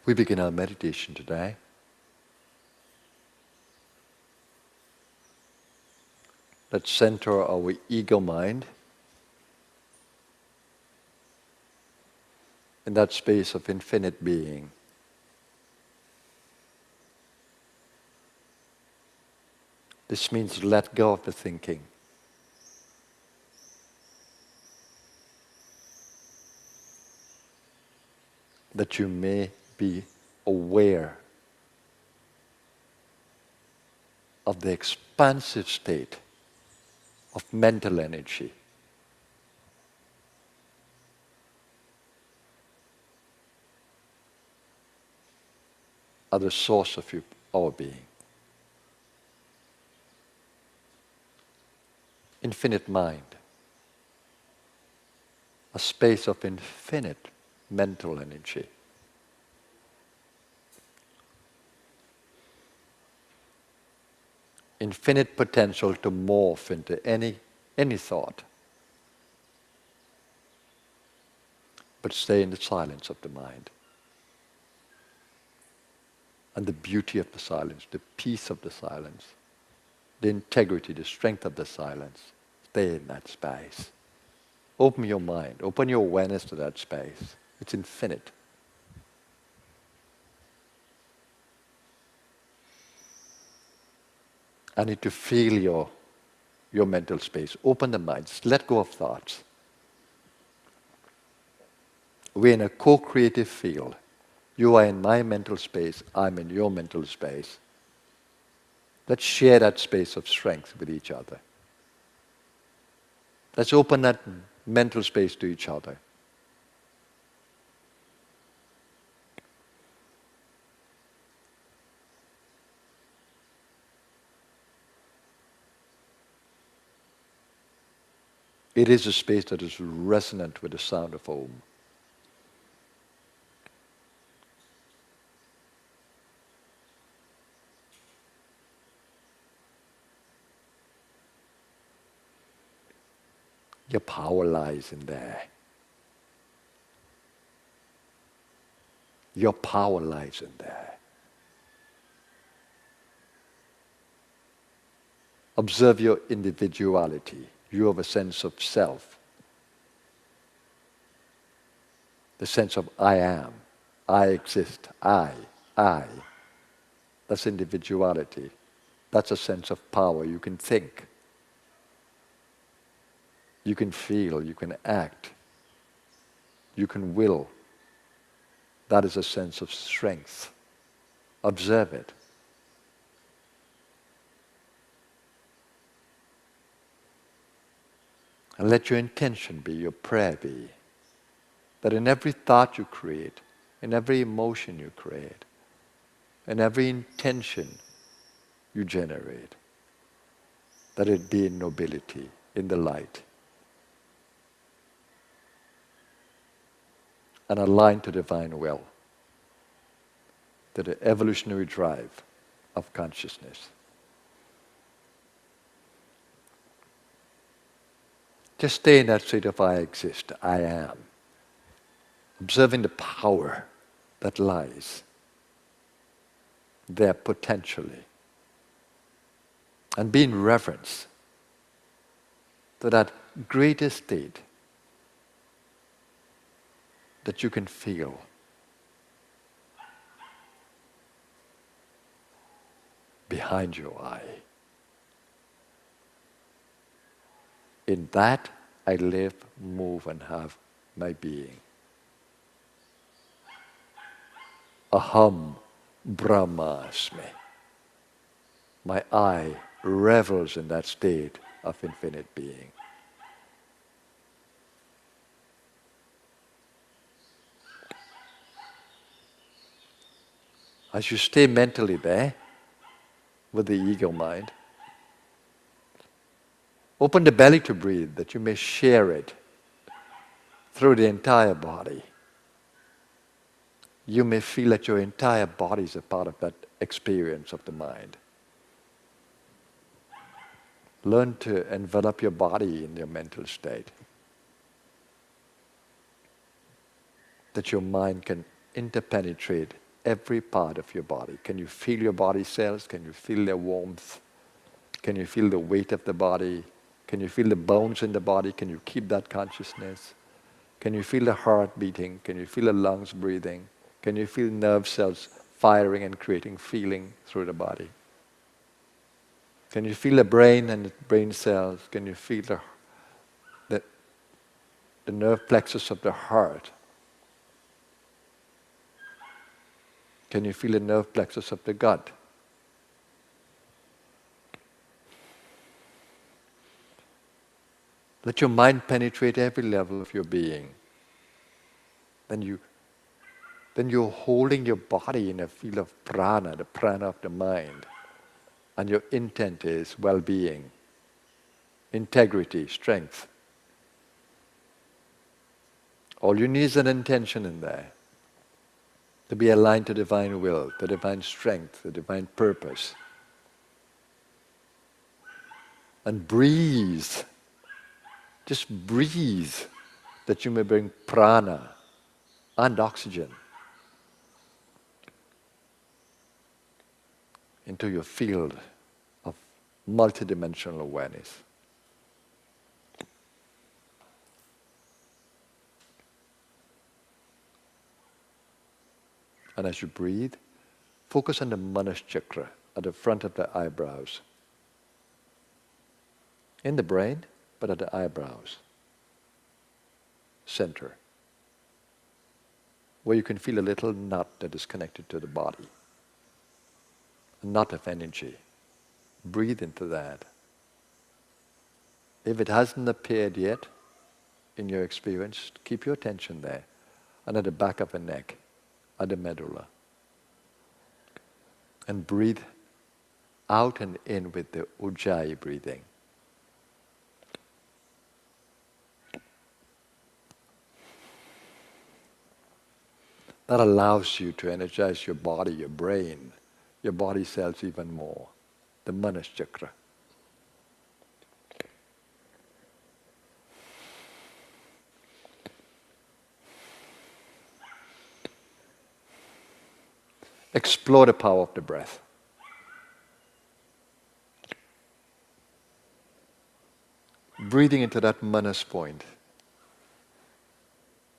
We begin our meditation today. Let's center our ego mind in that space of infinite being. This means let go of the thinking. That you may be aware of the expansive state of mental energy. Are the source of our being. Infinite mind, a space of infinite mental energy. Infinite potential to morph into any thought. But stay in the silence of the mind. And the beauty of the silence, the peace of the silence, the integrity, the strength of the silence. Stay in that space. Open your mind, open your awareness to that space. It's infinite. I need to feel your mental space. Open the mind. Just let go of thoughts. We're in a co-creative field. You are in my mental space. I'm in your mental space. Let's share that space of strength with each other. Let's open that mental space to each other. It is a space that is resonant with the sound of Om. Your power lies in there. Your power lies in there. Observe your individuality. You have a sense of self. The sense of I am. I exist. I. That's individuality. That's a sense of power. You can think. You can feel. You can act. You can will. That is a sense of strength. Observe it. And let your intention be, your prayer be, that in every thought you create, in every emotion you create, in every intention you generate, that it be in nobility, in the light, and aligned to divine will, to the evolutionary drive of consciousness. Just stay in that state of I exist, I am. Observing the power that lies there potentially. And be in reverence to that greater state that you can feel. Behind your eye. In that I live, move, and have my being. Aham Brahmasmi. My I revels in that state of infinite being. As you stay mentally there with the ego mind, open the belly to breathe, that you may share it through the entire body. You may feel that your entire body is a part of that experience of the mind. Learn to envelop your body in your mental state. That your mind can interpenetrate every part of your body. Can you feel your body cells? Can you feel their warmth? Can you feel the weight of the body? Can you feel the bones in the body? Can you keep that consciousness? Can you feel the heart beating? Can you feel the lungs breathing? Can you feel nerve cells firing and creating feeling through the body? Can you feel the brain and the brain cells? Can you feel the nerve plexus of the heart? Can you feel the nerve plexus of the gut? Let your mind penetrate every level of your being. Then you're holding your body in a field of prana, the prana of the mind. And your intent is well-being, integrity, strength. All you need is an intention in there. To be aligned to divine will, to divine strength, to divine purpose. And breathe. Just breathe that you may bring prana and oxygen into your field of multidimensional awareness. And as you breathe, focus on the manas chakra at the front of the eyebrows. In the brain, but at the eyebrows. Center. Where you can feel a little knot that is connected to the body. A knot of energy. Breathe into that. If it hasn't appeared yet in your experience, keep your attention there. And at the back of the neck, at the medulla. And breathe out and in with the Ujjayi breathing. That allows you to energize your body, your brain, your body cells even more. The manas chakra. Explore the power of the breath. Breathing into that manas point.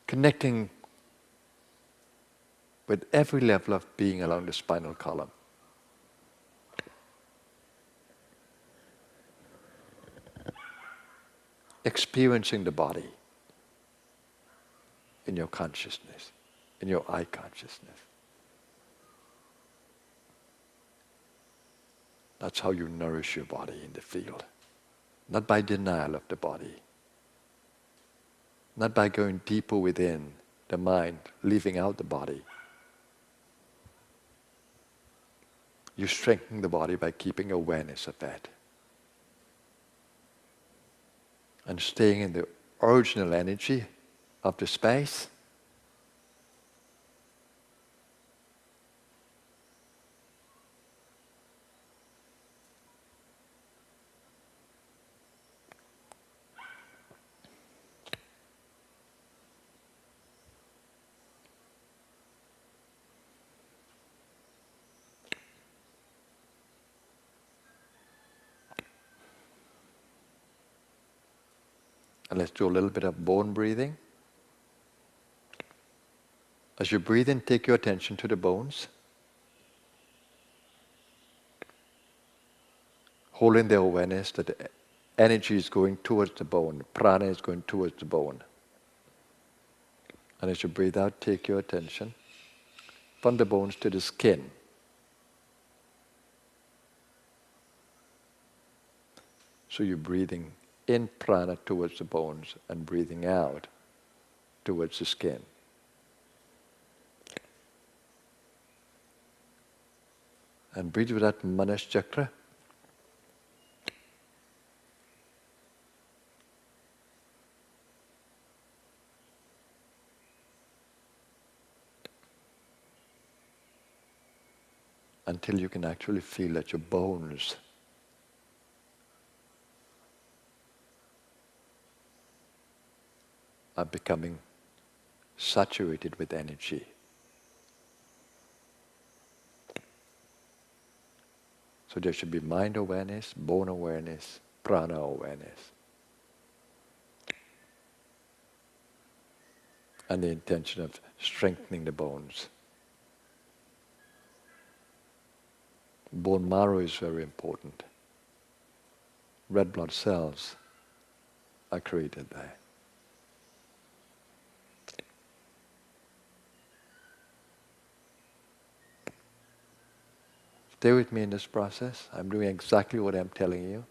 Connecting with every level of being along the spinal column. Experiencing the body in your consciousness, in your eye consciousness. That's how you nourish your body in the field. Not by denial of the body. Not by going deeper within the mind, leaving out the body. You strengthen the body by keeping awareness of that. And staying in the original energy of the space. And let's do a little bit of bone breathing. As you breathe in, take your attention to the bones. Holding the awareness that the energy is going towards the bone, prana is going towards the bone. And as you breathe out, take your attention from the bones to the skin. So you're breathing in prana towards the bones and breathing out towards the skin. And breathe with that manas chakra. Until you can actually feel that your bones are becoming saturated with energy. So there should be mind awareness, bone awareness, prana awareness. And the intention of strengthening the bones. Bone marrow is very important. Red blood cells are created there. Stay with me in this process. I'm doing exactly what I'm telling you,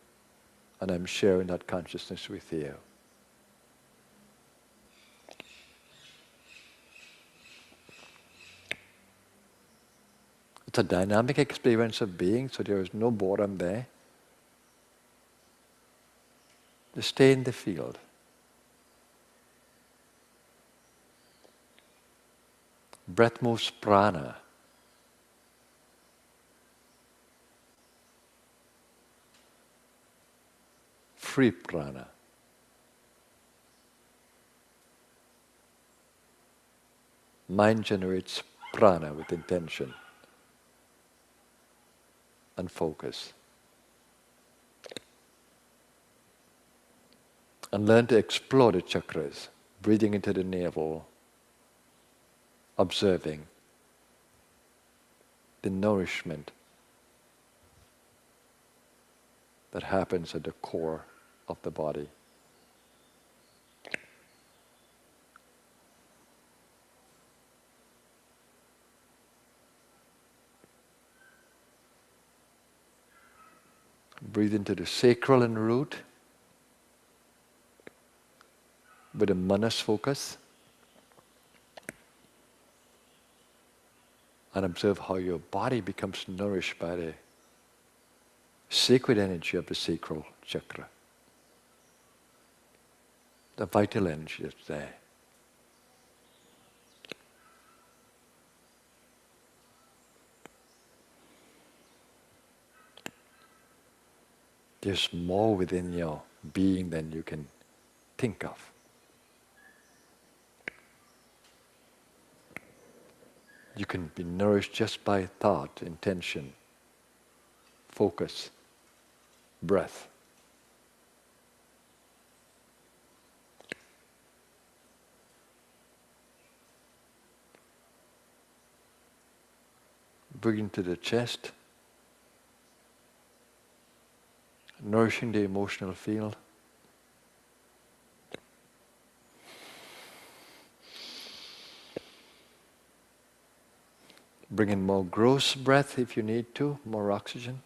and I'm sharing that consciousness with you. It's a dynamic experience of being, so there is no boredom there. Just stay in the field. Breath moves prana. Free prana. Mind generates prana with intention and focus. And learn to explore the chakras, breathing into the navel, observing the nourishment that happens at the core of the body. Breathe into the sacral and root with a manas focus, and observe how your body becomes nourished by the sacred energy of the sacral chakra, the vital energy that's there. There's more within your being than you can think of. You can be nourished just by thought, intention, focus, breath. Breathe into the chest, nourishing the emotional field. Bring in more gross breath if you need to, more oxygen.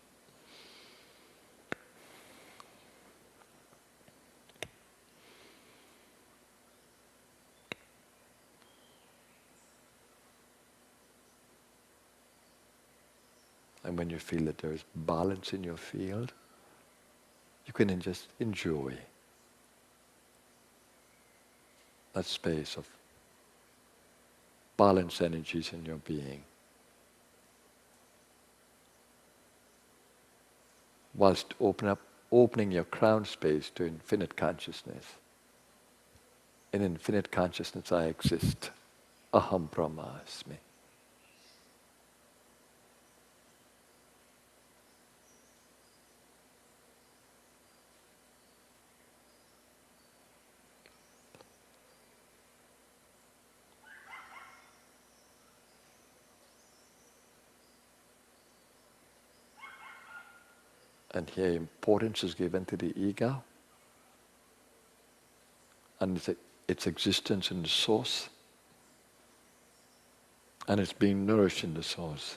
And when you feel that there is balance in your field, you can then just enjoy that space of balanced energies in your being, whilst opening your crown space to infinite consciousness. In infinite consciousness I exist. Aham Brahmasmi. And here importance is given to the ego and its existence in the source, and it's being nourished in the source.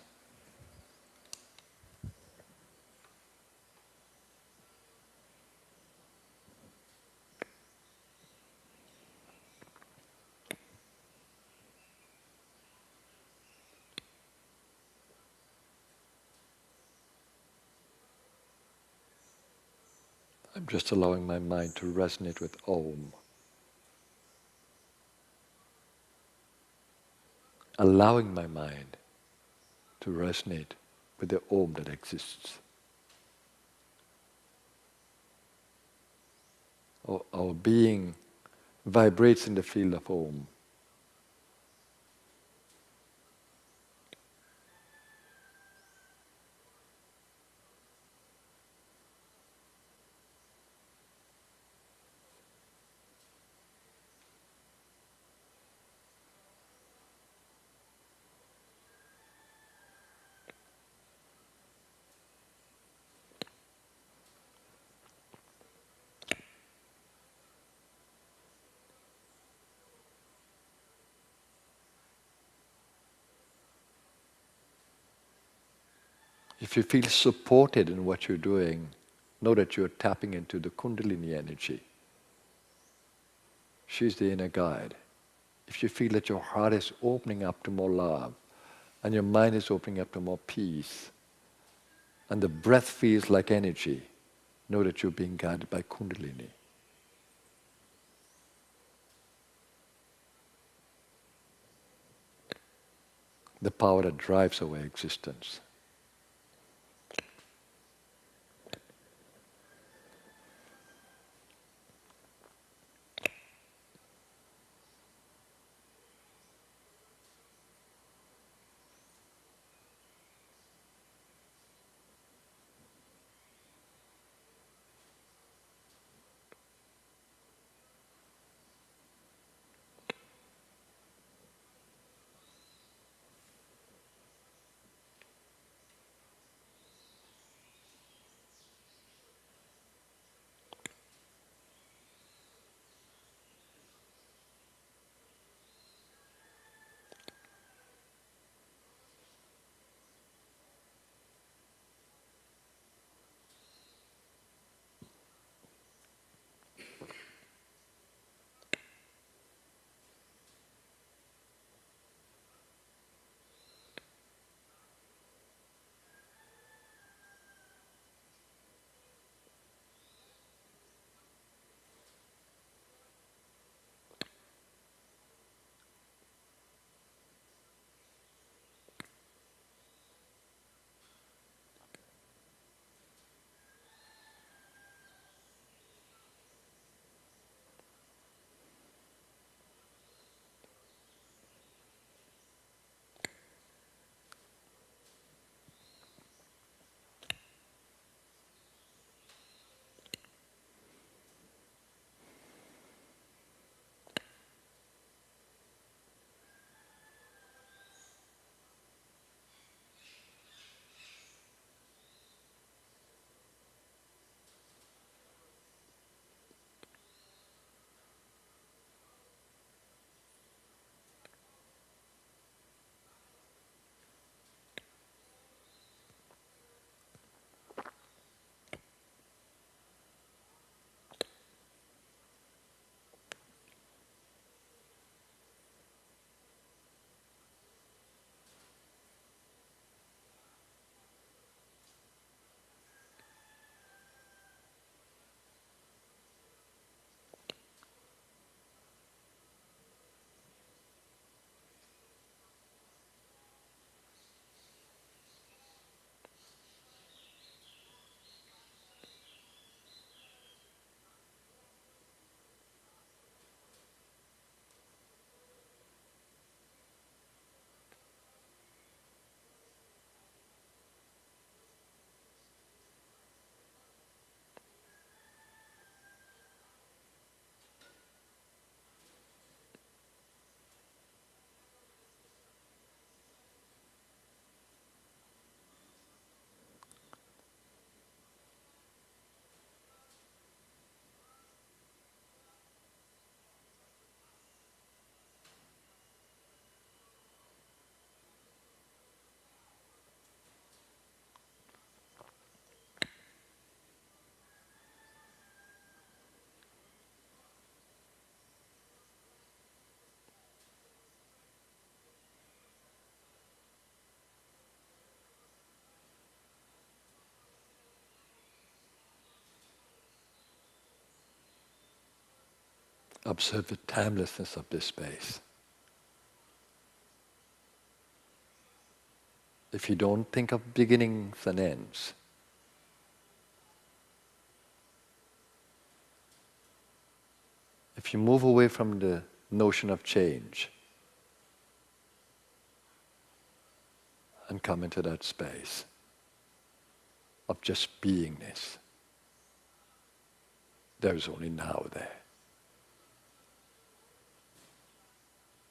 I'm just allowing my mind to resonate with Om. Allowing my mind to resonate with the Om that exists. Our being vibrates in the field of Om. If you feel supported in what you're doing, know that you're tapping into the Kundalini energy. She's the inner guide. If you feel that your heart is opening up to more love, and your mind is opening up to more peace, and the breath feels like energy, know that you're being guided by Kundalini. The power that drives away existence. Observe the timelessness of this space. If you don't think of beginnings and ends, if you move away from the notion of change and come into that space of just beingness, there is only now there,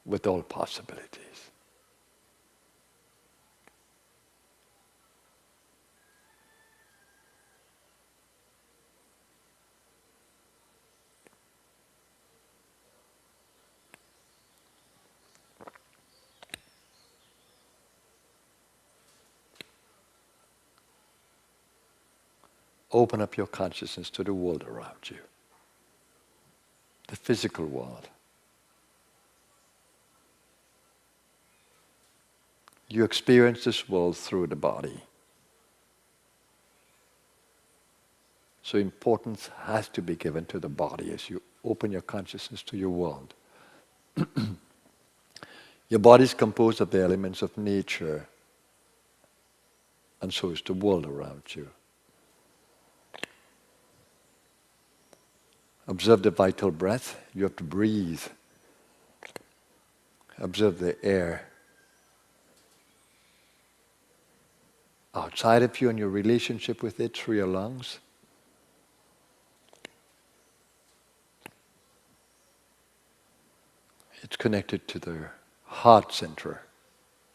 with all possibilities. open up your consciousness to the world around you, the physical world. You experience this world through the body. So importance has to be given to the body as you open your consciousness to your world. Your body is composed of the elements of nature, and so is the world around you. Observe the vital breath. You have to breathe. Observe the air outside of you and your relationship with it through your lungs. It's connected to the heart center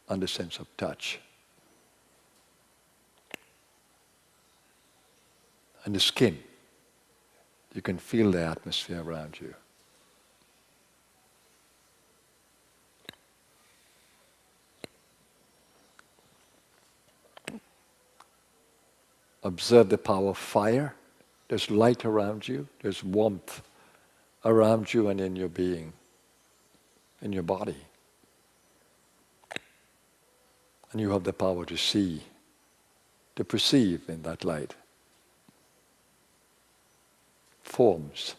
and the sense of touch. And the skin. You can feel the atmosphere around you. Observe the power of fire. There's light around you. There's warmth around you and in your being, in your body. And you have the power to see, to perceive in that light forms.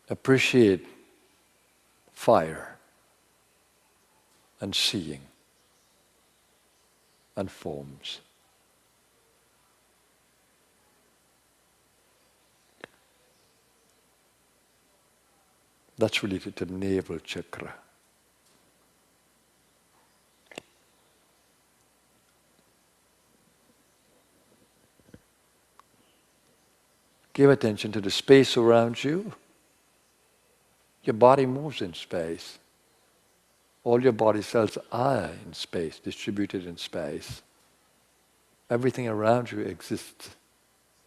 Appreciate fire and seeing and forms. That's related to the navel chakra. Give attention to the space around you. Your body moves in space. All your body cells are in space, distributed in space. Everything around you exists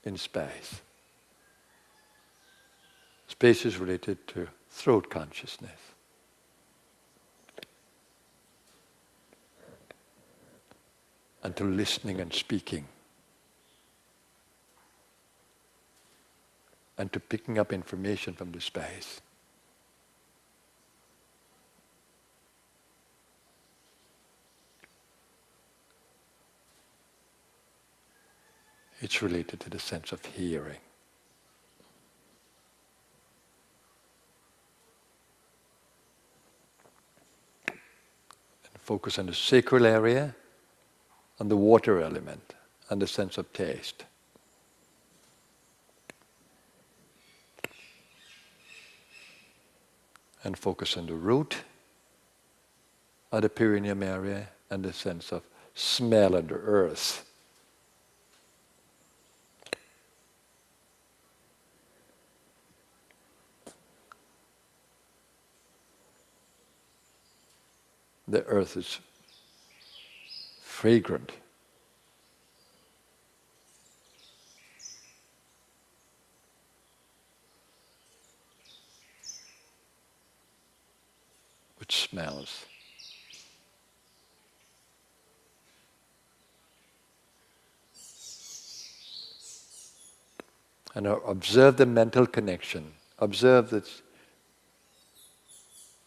in space. Space is related to throat consciousness. And to listening and speaking. And to picking up information from the space. It's related to the sense of hearing. And focus on the sacral area, on the water element, and the sense of taste. And focus on the root, and the perineum area, and the sense of smell and the earth. The earth is fragrant. Which smells. And now observe the mental connection. Observe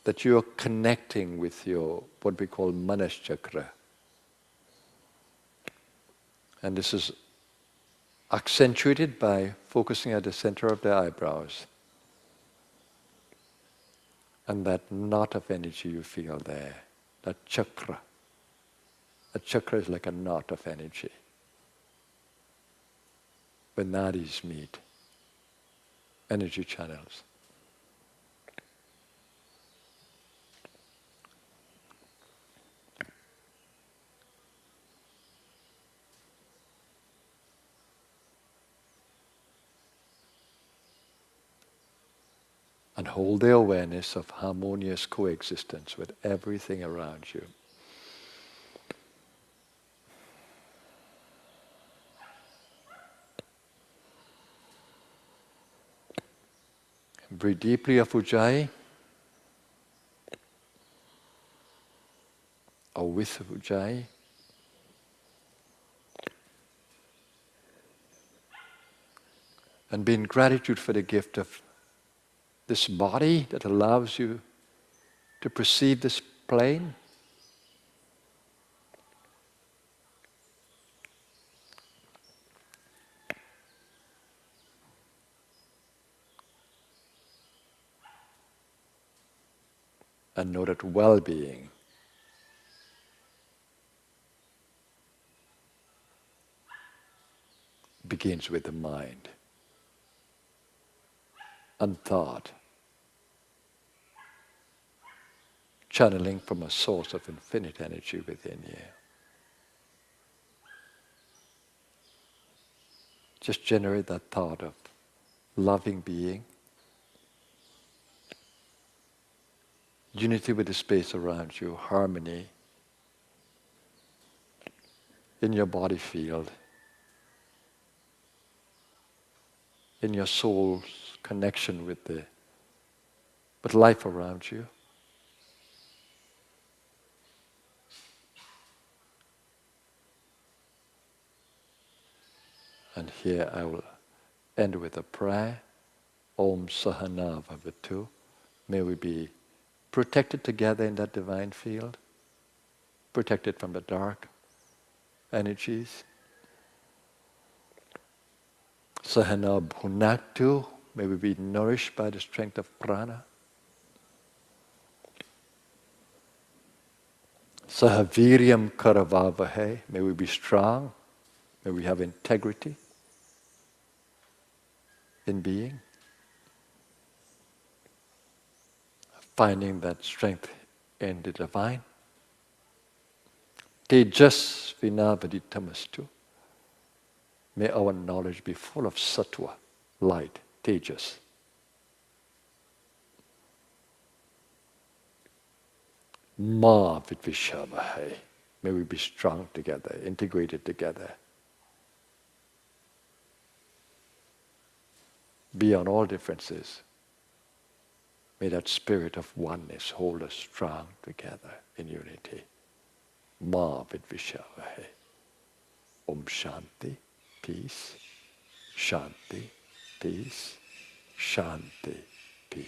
that you are connecting with your, what we call manas chakra. And this is accentuated by focusing at the center of the eyebrows. And that knot of energy you feel there, that chakra. A chakra is like a knot of energy. When nadis meet, energy channels. And hold the awareness of harmonious coexistence with everything around you. Breathe deeply of Ujjayi. เอาวิสุทธิใจ and be in gratitude for the gift of this body that allows you to perceive this plane. And know that well-being begins with the mind and thought, channeling from a source of infinite energy within you. Just generate that thought of loving being, unity with the space around you, harmony in your body field, in your soul's connection with life around you. And here I will end with a prayer. Om Sahana Bhavatu. May we be protected together in that divine field, protected from the dark energies. Sahana Bhunaktu. May we be nourished by the strength of prana. Sahaviryam Karavavahe. May we be strong. May we have integrity in being. Finding that strength in the divine. Tejas vinavaditamastu. May our knowledge be full of sattva, light, tejas. Ma vidvishavahai. May we be strong together, integrated together. Beyond all differences, may that spirit of oneness hold us strong together in unity. Ma vidvishavahai. Om Shanti, peace. Shanti, peace. Shanti, peace.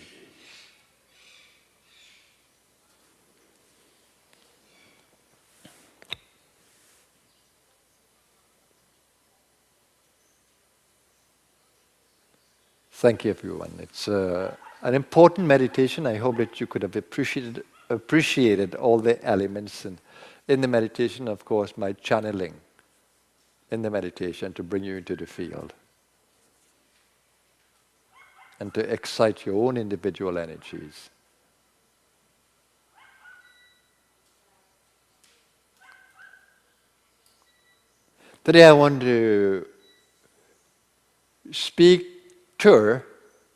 Thank you, everyone. It's an important meditation. I hope that you could have appreciated all the elements and in the meditation, of course, my channeling in the meditation to bring you into the field and to excite your own individual energies. Today I want to speak to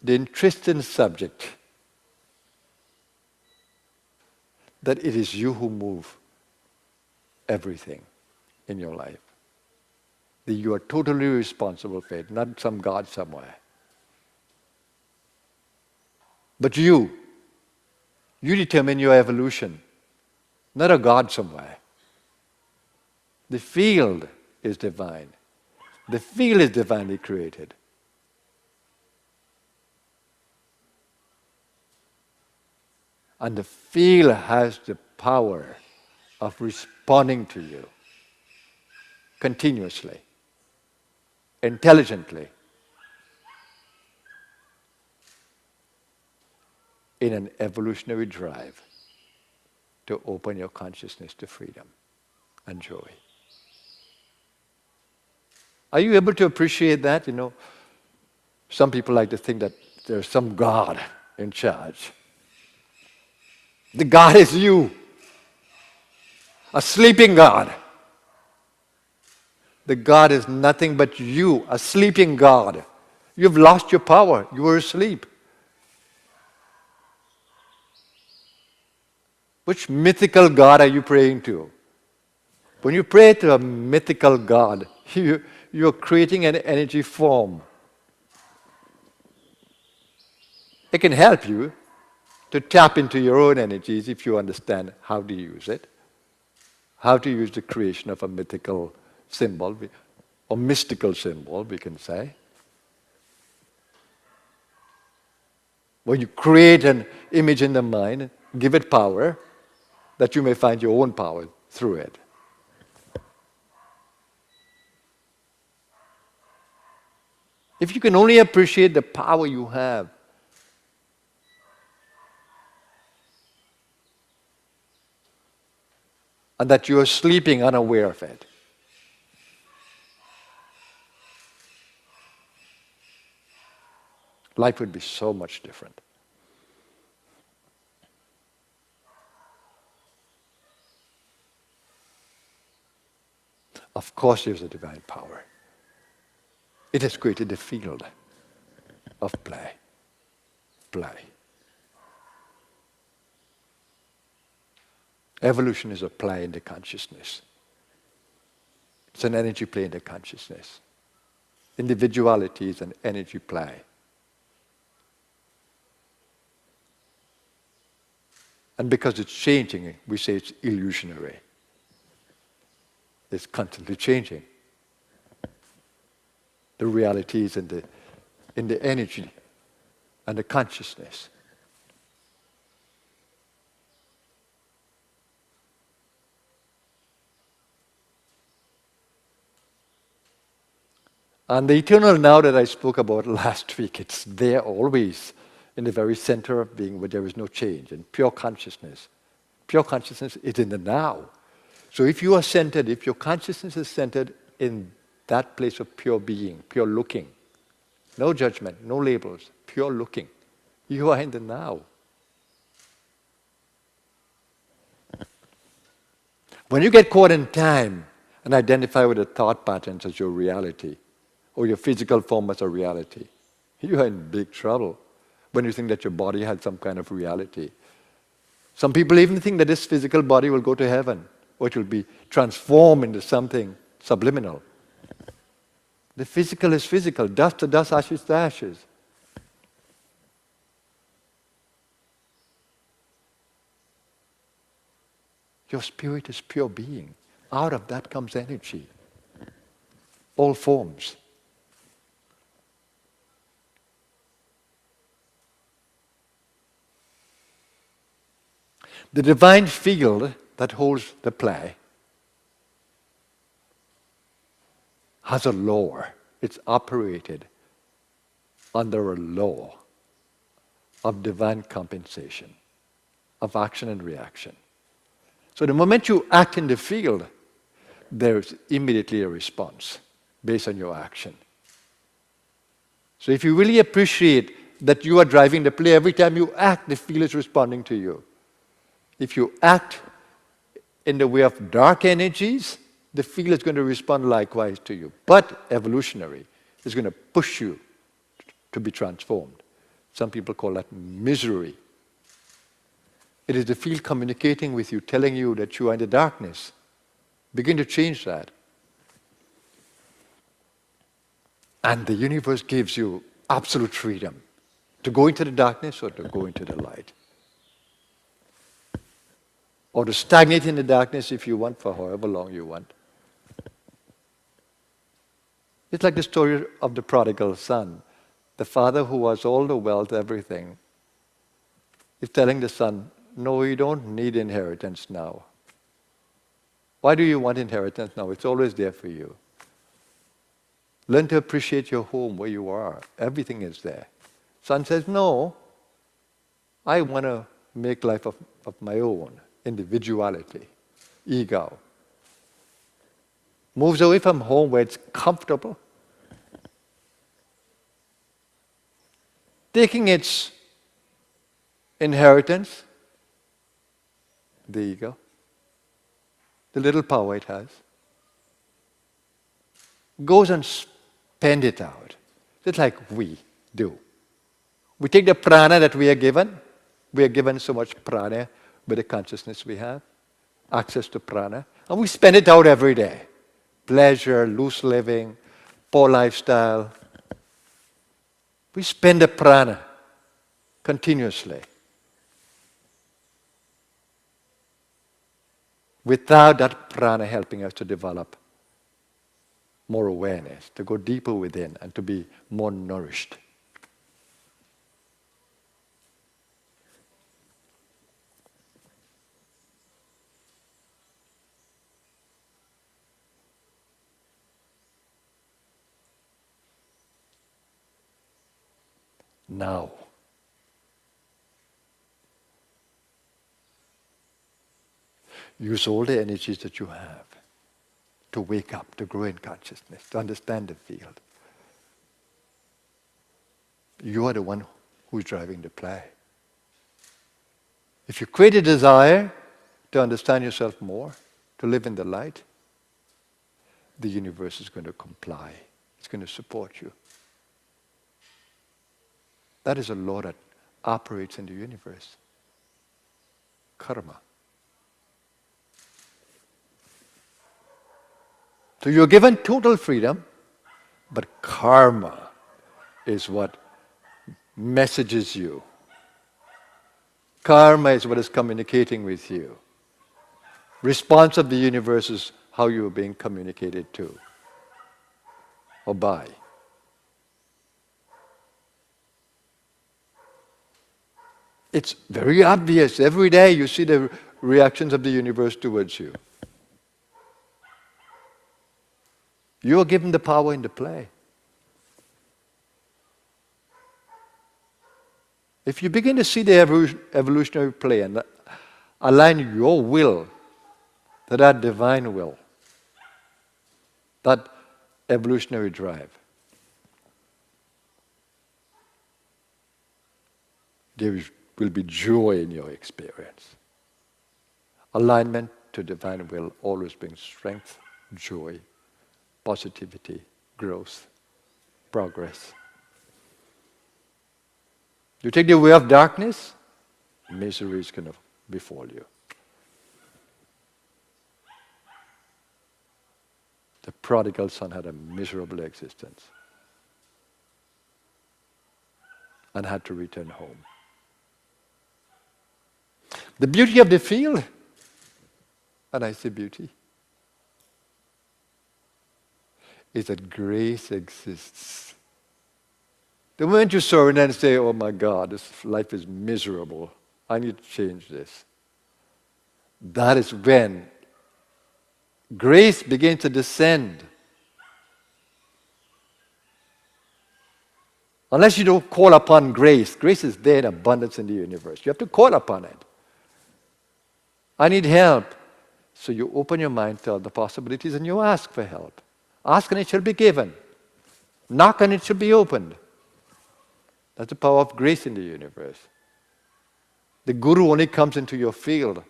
the interesting subject that it is you who move everything in your life. That you are totally responsible for it, not some God somewhere. But you determine your evolution, not a God somewhere. The field is divine. The field is divinely created. And the field has the power of responding to you continuously, intelligently, in an evolutionary drive to open your consciousness to freedom and joy. Are you able to appreciate that? You know, some people like to think that there's some God in charge. The God is you, a sleeping God. The God is nothing but you, a sleeping God. You've lost your power. You were asleep. Which mythical God are you praying to? When you pray to a mythical God, you're creating an energy form. It can help you to tap into your own energies if you understand how to use it. how to use the creation of a mythical symbol, or mystical symbol, we can say. When you create an image in the mind, give it power, that you may find your own power through it. If you can only appreciate the power you have, and that you are sleeping unaware of it, life would be so much different. Of course there's a divine power. It has created the field of play. Play. Evolution is a play in the consciousness. It's an energy play in the consciousness. Individuality is an energy play. And because it's changing, we say it's illusionary. It's constantly changing. The reality is in the energy and the consciousness. And the eternal now that I spoke about last week, it's there always in the very center of being where there is no change, in pure consciousness. Pure consciousness is in the now. So if you are centered, if your consciousness is centered in that place of pure being, pure looking, no judgment, no labels, pure looking, you are in the now. When you get caught in time and identify with the thought patterns as your reality, or your physical form as a reality, you are in big trouble when you think that your body has some kind of reality. Some people even think that this physical body will go to heaven, or it will be transformed into something subliminal. The physical is physical, dust to dust, ashes to ashes. Your spirit is pure being. Out of that comes energy. All forms. The divine field that holds the play has a law. It's operated under a law of divine compensation, of action and reaction. So the moment you act in the field, there's immediately a response based on your action. So if you really appreciate that you are driving the play, every time you act, the field is responding to you. If you act in the way of dark energies, the field is going to respond likewise to you. But evolutionary is going to push you to be transformed. Some people call that misery. It is the field communicating with you, telling you that you are in the darkness. Begin to change that. And the universe gives you absolute freedom to go into the darkness or to go into the light. Or to stagnate in the darkness if you want, for however long you want. It's like the story of the prodigal son. The father who has all the wealth, everything, is telling the son, no, you don't need inheritance now. Why do you want inheritance now? It's always there for you. Learn to appreciate your home where you are. Everything is there. Son says, no, I want to make life of my own. Individuality, ego. Moves away from home where it's comfortable. Taking its inheritance, the ego, the little power it has, goes and spend it out, just like we do. We take the prana that we are given so much prana with the consciousness we have, access to prana, and we spend it out every day. Pleasure, loose living, poor lifestyle. We spend the prana continuously. without that prana helping us to develop more awareness, to go deeper within and to be more nourished. Now, use all the energies that you have to wake up, to grow in consciousness, to understand the field. You are the one who's driving the play. If you create a desire to understand yourself more, to live in the light, the universe is going to comply. It's going to support you. That is a law that operates in the universe. Karma. So you're given total freedom, but karma is what messages you. Karma is what is communicating with you. Response of the universe is how you are being communicated to or by. It's very obvious. Every day you see the reactions of the universe towards you. You are given the power in the play. If you begin to see the evolutionary play and align your will to that divine will, that evolutionary drive, there will be joy in your experience. Alignment to divine will always brings strength, joy, positivity, growth, progress. You take the way of darkness, misery is going to befall you. The prodigal son had a miserable existence and had to return home. The beauty of the field, and I say beauty, is that grace exists. The moment you surrender and say, oh my God, this life is miserable, I need to change this, that is when grace begins to descend. Unless you don't call upon grace, grace is there in abundance in the universe. You have to call upon it. I need help. So you open your mind to the possibilities and you ask for help. Ask and it shall be given. Knock and it shall be opened. That's the power of grace in the universe. The Guru only comes into your field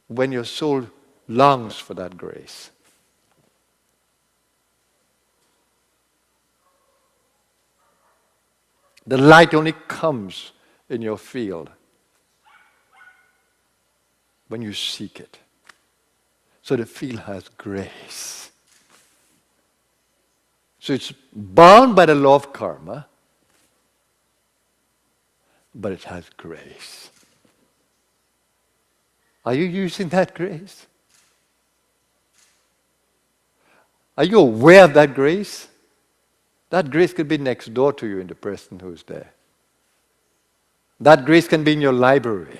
when your soul longs for that grace. The light only comes in your field when you seek it. So the field has grace. So it's bound by the law of karma, but it has grace. Are you using that grace? Are you aware of that grace? That grace could be next door to you in the person who's there. That grace can be in your library.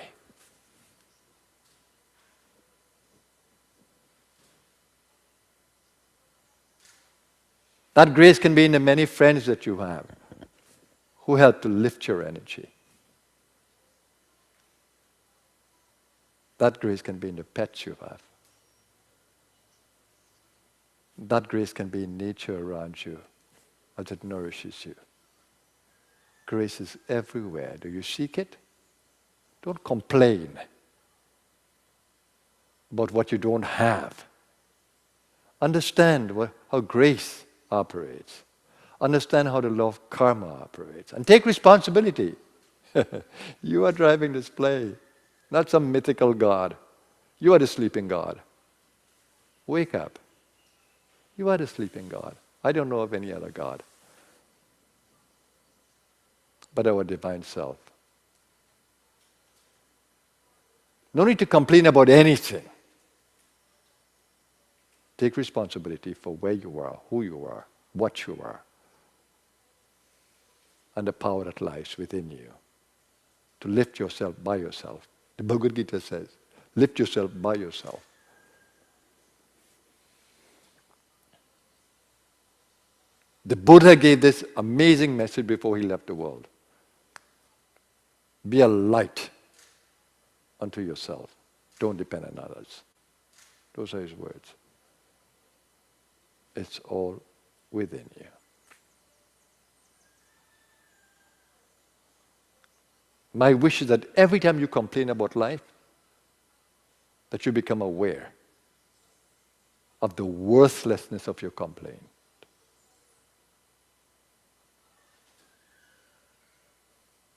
That grace can be in the many friends that you have who help to lift your energy. That grace can be in the pets you have. That grace can be in nature around you as it nourishes you. Grace is everywhere. Do you seek it? Don't complain about what you don't have. Understand how grace operates. Understand how the law of karma operates. And take responsibility. You are driving this play, not some mythical God. You are the sleeping God. Wake up. You are the sleeping God. I don't know of any other God but our divine self. No need to complain about anything. Take responsibility for where you are, who you are, what you are, and the power that lies within you to lift yourself by yourself. The Bhagavad Gita says, lift yourself by yourself. The Buddha gave this amazing message before he left the world. Be a light unto yourself. Don't depend on others. Those are his words. It's all within you. My wish is that every time you complain about life, that you become aware of the worthlessness of your complaint.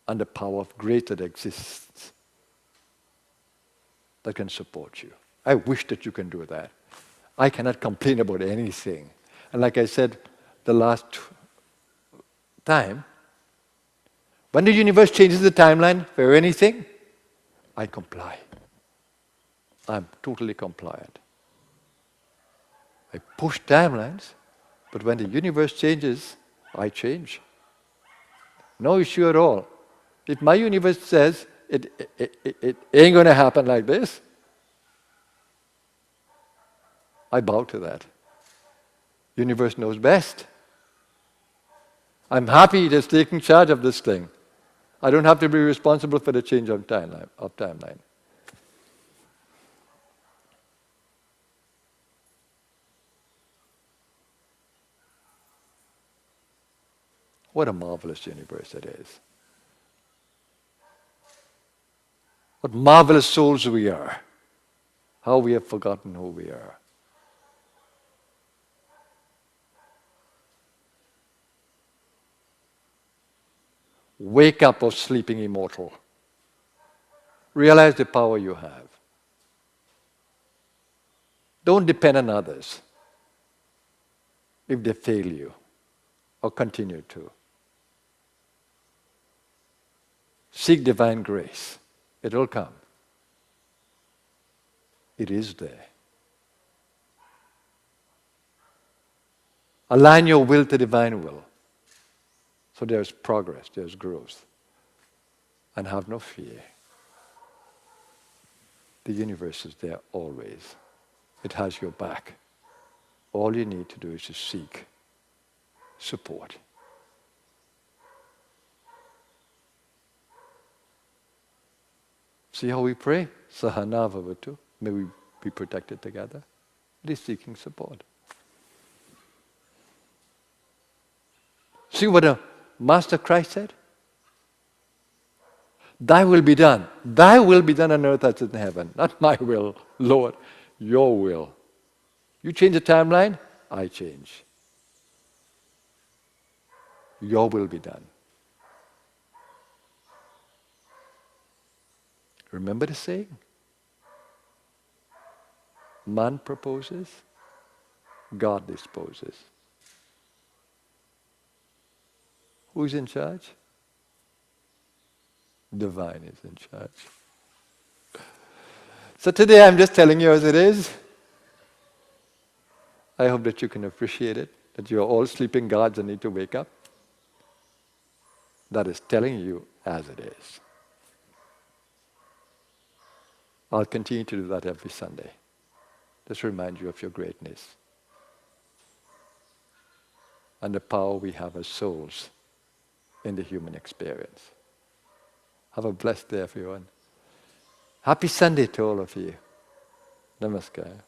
And the power of grace that exists that can support you. I wish that you can do that. I cannot complain about anything. And like I said the last time, when the universe changes the timeline for anything, I comply. I'm totally compliant. I push timelines, but when the universe changes, I change. No issue at all. If my universe says it ain't going to happen like this, I bow to that. Universe knows best. I'm happy it is taking charge of this thing. I don't have to be responsible for the change of timeline. What a marvelous universe it is. What marvelous souls we are. How we have forgotten who we are. Wake up, O sleeping immortal. Realize the power you have. Don't depend on others if they fail you or continue to. Seek divine grace. It will come. It is there. Align your will to divine will. So there's progress, there's growth. And have no fear. The universe is there always. It has your back. All you need to do is to seek support. See how we pray? Sahana Bhavatu. May we be protected together. It is seeking support. See what the Master Christ said? Thy will be done. Thy will be done on earth as in heaven. Not my will, Lord. Your will. You change the timeline, I change. Your will be done. Remember the saying? Man proposes, God disposes. Who is in charge? Divine is in charge. So today I'm just telling you as it is. I hope that you can appreciate it, that you are all sleeping gods and need to wake up. That is telling you as it is. I'll continue to do that every Sunday. Just remind you of your greatness and the power we have as souls in the human experience. Have a blessed day, everyone. Happy Sunday to all of you. Namaskar.